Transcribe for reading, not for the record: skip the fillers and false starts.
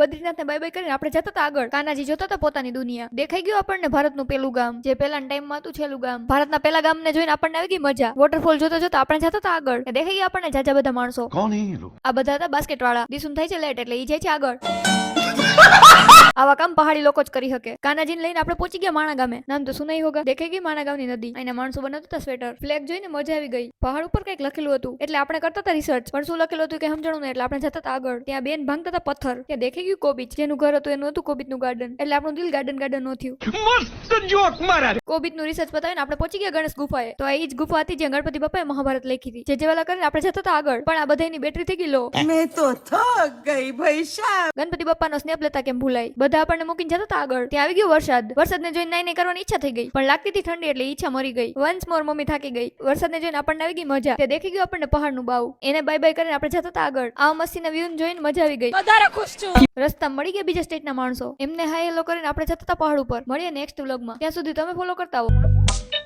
બદ્રીનાથને bye bye કરીને આપણે જતા હતા આગળ. કાનાજી જોતા હતા પોતાની દુનિયા. દેખાઈ ગયું આપણને ભારતનું પેલું ગામ, જે પેલાના ટાઈમમાં હતું છેલ્લું ગામ. ભારતના પેલા ગામને જોઈને આપણને આવી ગઈ મજા. વોટરફોલ જોતા જોતા આપણે જતા હતા આગળ. દેખાઈ ગયા આપણને જાજા બધા માણસો. कौन है ये लोग? આ બધા હતા બાસ્કેટ વાળા. દિસુમ થાય છે લેટ એટલે ઈ જાય છે આગળ. આવા કામ પહાડી લોકો જ કરી શકે. કાનાજીને લઈને આપણે પહોંચી ગયા માણા ગામે. નામ તો સુનાઈ હોગા. દેખાઈ ગઈ માણા ગામની નદી. અહીંના માણસો બનાવતા હતા સ્વેટર. ફ્લેગ જોઈને મજા આવી ગઈ. પહાડ ઉપર કંઈક લખેલું હતું એટલે આપણે કરતા હતા રિસર્ચ. પણ શું લખેલું હતું કે સમજણું નહીં એટલે આપણે જતા હતા આગળ. ત્યાં બેન ભાંગતા હતા પથ્થર. ત્યાં દેખાઈ ગયું કોબીચ. જેનું ઘર હતું એનું હતું કોબીચનું ગાર્ડન. એટલે આપણું દિલ ગાર્ડન ગાર્ડન નો થયું. मस्त जोक मारा रे. કોબીચનું રિસર્ચ પતાવીને આપણે પહોંચી ગયા ગણેશ ગુફાએ. તો આ ઈ જ ગુફા હતી જ્યાં ગણપતિ બાપાએ મહાભારત લખી હતી. જે જેવાલા કરીને આપણે જતા હતા આગળ. પણ આ બધાની બેટરી થઈ ગઈ લો. मैं तो थक गई भाई साहब. ગણપતિ બાપાનો સ્નેપ લેતા કેમ ભૂલાય. બધા આપણને મૂકીને જતા હતા આગળ. ત્યાં આવી ગયો વરસાદ. વરસાદને જોઈને નાઈ કરવાની ઈચ્છા થઈ ગઈ પણ લાગતી હતી ઠંડી એટલે ઈચ્છા મરી ગઈ. વન્સ મોર મમ્મી થાકી ગઈ. વરસાદને જોઈને આપણને આવી ગઈ મજા. તે દેખી ગયું આપણને પહાડનું બાવ. એને બાય બાય કરીને આપણે જતા હતા આગળ. આ મસ્તીના વ્યૂ જોઈને મજા આવી ગઈ. વધારે ખુશ છું. રસ્તા મળી ગયા બીજા સ્ટેટના માણસો. એમને હાય હેલો કરીને આપણે જતા હતા પહાડ ઉપર. મળીએ નેક્સ્ટ વ્લોગમાં. ત્યાં સુધી તમે ફોલો કરતા આવો.